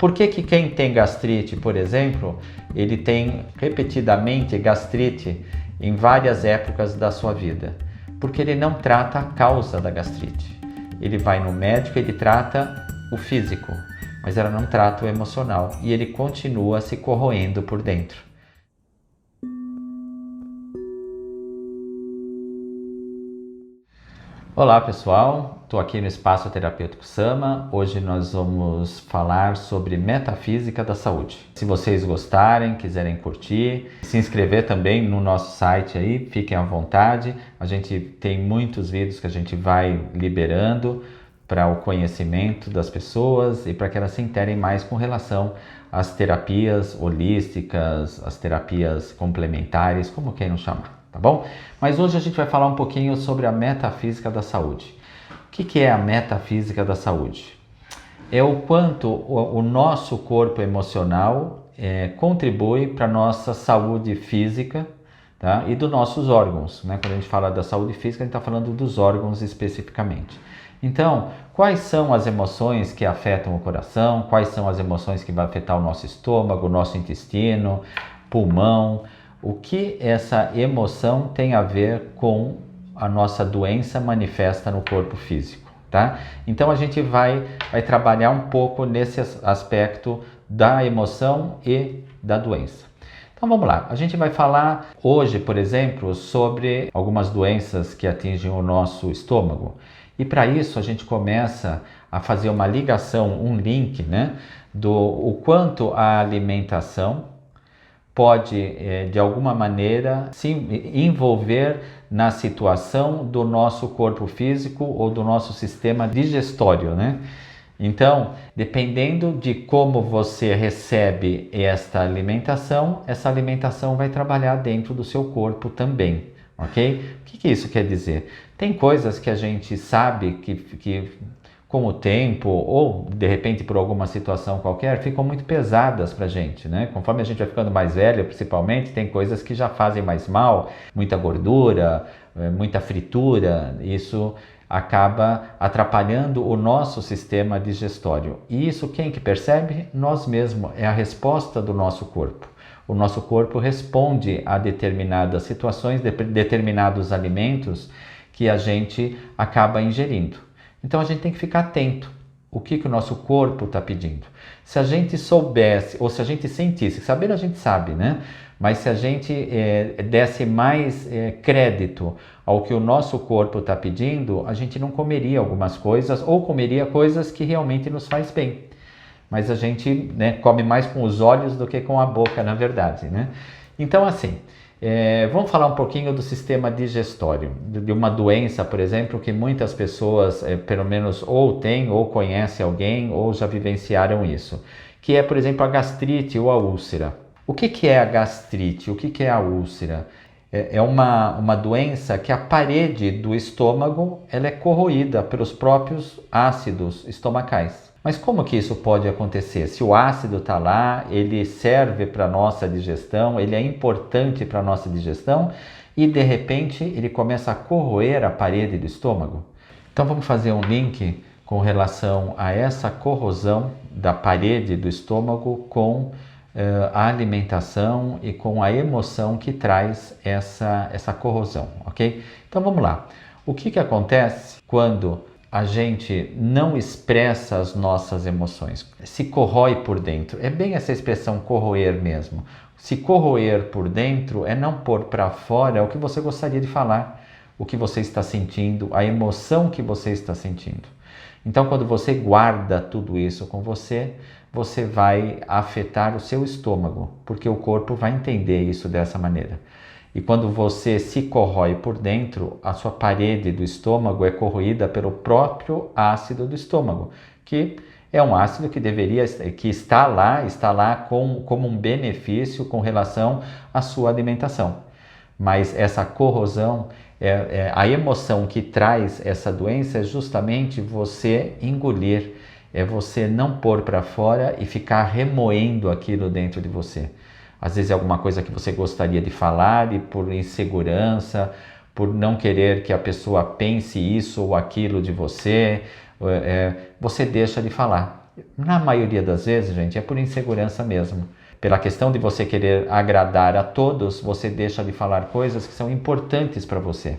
Por que que quem tem gastrite, por exemplo, ele tem repetidamente gastrite em várias épocas da sua vida? Porque ele não trata a causa da gastrite. Ele vai no médico, ele trata o físico, mas ela não trata o emocional e ele continua se corroendo por dentro. Olá pessoal, estou aqui no Espaço Terapêutico Sama. Hoje nós vamos falar sobre metafísica da saúde. Se vocês gostarem, quiserem curtir, se inscrever também no nosso site aí, fiquem à vontade. A gente tem muitos vídeos que a gente vai liberando para o conhecimento das pessoas e para que elas se interem mais com relação às terapias holísticas, as terapias complementares, como queiram chamar. Tá bom? Mas hoje a gente vai falar um pouquinho sobre a metafísica da saúde. O que é a metafísica da saúde? É o quanto o nosso corpo emocional contribui para a nossa saúde física, tá? E dos nossos órgãos, né? Quando a gente fala da saúde física, a gente está falando dos órgãos especificamente. Então, quais são as emoções que afetam o coração? Quais são as emoções que vão afetar o nosso estômago, o nosso intestino, pulmão? O que essa emoção tem a ver com a nossa doença manifesta no corpo físico, tá? Então a gente vai trabalhar um pouco nesse aspecto da emoção e da doença. Então vamos lá, a gente vai falar hoje, por exemplo, sobre algumas doenças que atingem o nosso estômago. E para isso a gente começa a fazer uma ligação, um link, né, o quanto a alimentação pode, de alguma maneira, se envolver na situação do nosso corpo físico ou do nosso sistema digestório, né? Então, dependendo de como você recebe essa alimentação vai trabalhar dentro do seu corpo também, ok? O que isso quer dizer? Tem coisas que a gente sabe que com o tempo ou de repente por alguma situação qualquer ficam muito pesadas para a gente, né? Conforme a gente vai ficando mais velho, principalmente, tem coisas que já fazem mais mal, muita gordura, muita fritura, isso acaba atrapalhando o nosso sistema digestório. E isso quem que percebe? Nós mesmos, é a resposta do nosso corpo. O nosso corpo responde a determinadas situações, determinados alimentos que a gente acaba ingerindo. Então a gente tem que ficar atento o que o nosso corpo está pedindo. Se a gente soubesse, ou se a gente sentisse, saber a gente sabe, né? Mas se a gente desse mais crédito ao que o nosso corpo está pedindo, a gente não comeria algumas coisas ou comeria coisas que realmente nos faz bem. Mas a gente, né, come mais com os olhos do que com a boca, na verdade, né? Então assim, vamos falar um pouquinho do sistema digestório, de uma doença, por exemplo, que muitas pessoas, pelo menos, ou têm, ou conhecem alguém, ou já vivenciaram isso, que é, por exemplo, a gastrite ou a úlcera. O que é a gastrite? O que é a úlcera? É uma doença que a parede do estômago ela é corroída pelos próprios ácidos estomacais. Mas como que isso pode acontecer? Se o ácido está lá, ele serve para a nossa digestão, ele é importante para a nossa digestão e de repente ele começa a corroer a parede do estômago. Então vamos fazer um link com relação a essa corrosão da parede do estômago com a alimentação e com a emoção que traz essa corrosão, ok? Então vamos lá. O que acontece quando a gente não expressa as nossas emoções, se corrói por dentro? É bem essa expressão corroer mesmo. Se corroer por dentro é não pôr para fora o que você gostaria de falar, o que você está sentindo, a emoção que você está sentindo. Então, quando você guarda tudo isso com você, você vai afetar o seu estômago, porque o corpo vai entender isso dessa maneira. E quando você se corrói por dentro, a sua parede do estômago é corroída pelo próprio ácido do estômago, que é um ácido que está lá como um benefício com relação à sua alimentação. Mas essa corrosão, a emoção que traz essa doença é justamente você engolir, é você não pôr para fora e ficar remoendo aquilo dentro de você. Às vezes é alguma coisa que você gostaria de falar e por insegurança, por não querer que a pessoa pense isso ou aquilo de você, você deixa de falar. Na maioria das vezes, gente, é por insegurança mesmo. Pela questão de você querer agradar a todos, você deixa de falar coisas que são importantes para você.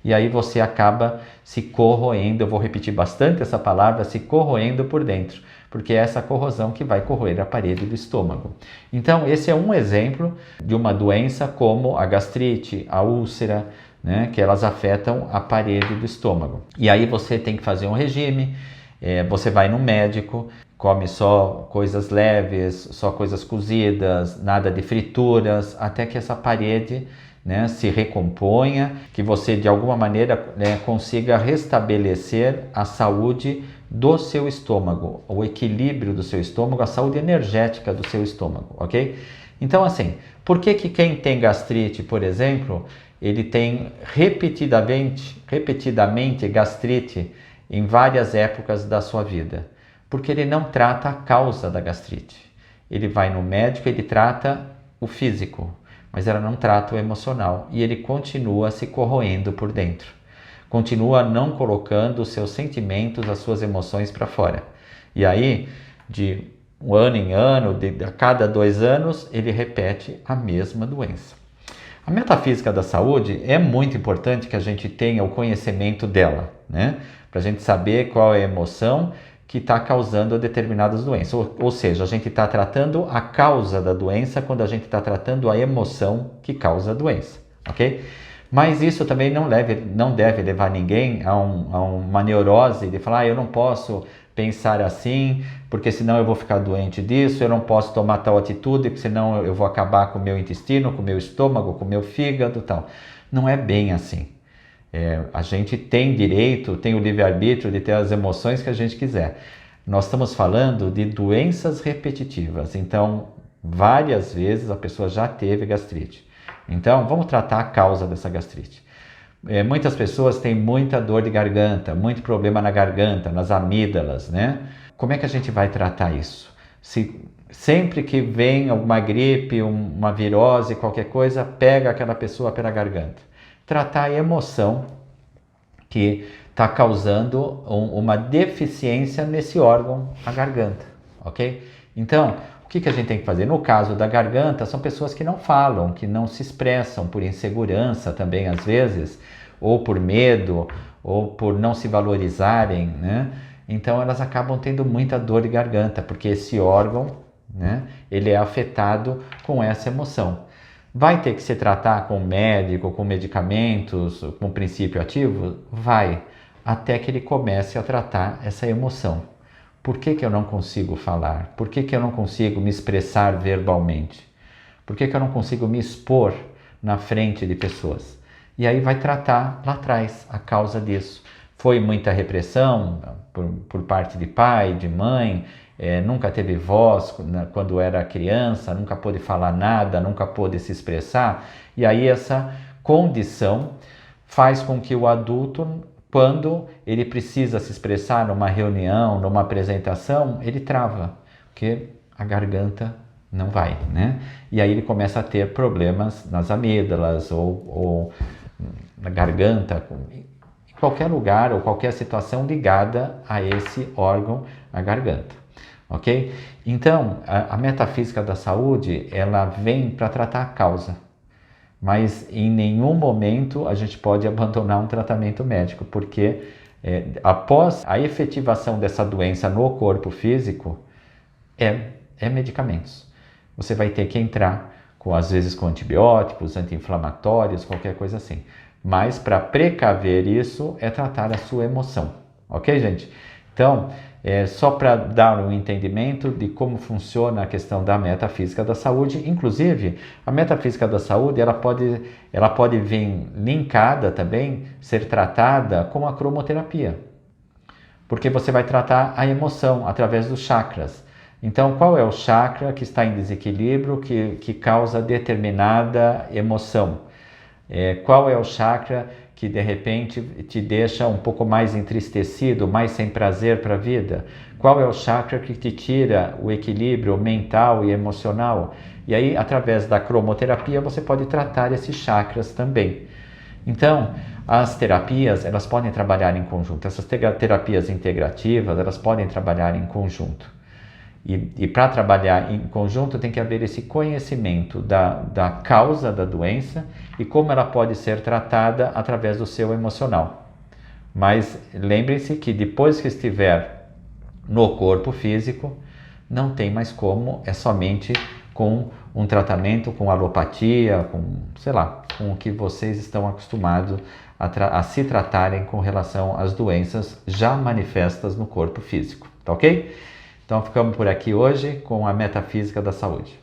E aí você acaba se corroendo, eu vou repetir bastante essa palavra, se corroendo por dentro, porque é essa corrosão que vai corroer a parede do estômago. Então, esse é um exemplo de uma doença como a gastrite, a úlcera, né, que elas afetam a parede do estômago. E aí você tem que fazer um regime, você vai no médico, come só coisas leves, só coisas cozidas, nada de frituras, até que essa parede, né, se recomponha, que você de alguma maneira, né, consiga restabelecer a saúde do seu estômago, o equilíbrio do seu estômago, a saúde energética do seu estômago, ok? Então assim, por que quem tem gastrite, por exemplo, ele tem repetidamente gastrite em várias épocas da sua vida? Porque ele não trata a causa da gastrite. Ele vai no médico, ele trata o físico, mas ela não trata o emocional e ele continua se corroendo por dentro. Continua não colocando os seus sentimentos, as suas emoções para fora. E aí, de um ano em ano, a cada 2 anos, ele repete a mesma doença. A metafísica da saúde é muito importante que a gente tenha o conhecimento dela, né? Para a gente saber qual é a emoção que está causando determinadas doenças. Ou seja, a gente está tratando a causa da doença quando a gente está tratando a emoção que causa a doença, ok? Mas isso também não deve levar ninguém a uma neurose de falar, eu não posso pensar assim, porque senão eu vou ficar doente disso, eu não posso tomar tal atitude, porque senão eu vou acabar com o meu intestino, com o meu estômago, com o meu fígado e tal. Não é bem assim. A gente tem direito, tem o livre-arbítrio de ter as emoções que a gente quiser. Nós estamos falando de doenças repetitivas, então várias vezes a pessoa já teve gastrite. Então vamos tratar a causa dessa gastrite. Muitas pessoas têm muita dor de garganta, muito problema na garganta, nas amígdalas, né? Como é que a gente vai tratar isso? Sempre que vem alguma gripe, uma virose, qualquer coisa, pega aquela pessoa pela garganta. Tratar a emoção que está causando uma deficiência nesse órgão, a garganta, ok? Então, o que a gente tem que fazer? No caso da garganta, são pessoas que não falam, que não se expressam por insegurança também às vezes, ou por medo, ou por não se valorizarem, né? Então elas acabam tendo muita dor de garganta, porque esse órgão, né, ele é afetado com essa emoção. Vai ter que se tratar com médico, com medicamentos, com princípio ativo? Vai, até que ele comece a tratar essa emoção. Por que eu não consigo falar? Por que eu não consigo me expressar verbalmente? Por que eu não consigo me expor na frente de pessoas? E aí vai tratar lá atrás a causa disso. Foi muita repressão por parte de pai, de mãe, nunca teve voz quando era criança, nunca pôde falar nada, nunca pôde se expressar. E aí essa condição faz com que o adulto, quando ele precisa se expressar numa reunião, numa apresentação, ele trava, porque a garganta não vai, né? E aí ele começa a ter problemas nas amígdalas ou na garganta, em qualquer lugar ou qualquer situação ligada a esse órgão, a garganta, ok? Então, a metafísica da saúde, ela vem para tratar a causa, mas em nenhum momento a gente pode abandonar um tratamento médico, porque após a efetivação dessa doença no corpo físico, é medicamentos. Você vai ter que entrar, às vezes com antibióticos, anti-inflamatórios, qualquer coisa assim. Mas para precaver isso é tratar a sua emoção, ok, gente? Então, só para dar um entendimento de como funciona a questão da metafísica da saúde, inclusive a metafísica da saúde ela pode vir linkada também, ser tratada com a cromoterapia, porque você vai tratar a emoção através dos chakras. Então, qual é o chakra que está em desequilíbrio, que causa determinada emoção? Qual é o chakra que de repente te deixa um pouco mais entristecido, mais sem prazer para a vida? Qual é o chakra que te tira o equilíbrio mental e emocional? E aí, através da cromoterapia, você pode tratar esses chakras também. Então, As terapias, elas podem trabalhar em conjunto. Essas terapias integrativas, elas podem trabalhar em conjunto. E para trabalhar em conjunto tem que haver esse conhecimento da causa da doença e como ela pode ser tratada através do seu emocional. Mas lembrem-se que depois que estiver no corpo físico, não tem mais como, é somente com um tratamento, com alopatia, com, sei lá, com o que vocês estão acostumados a se tratarem com relação às doenças já manifestas no corpo físico, tá ok? Então ficamos por aqui hoje com a metafísica da saúde.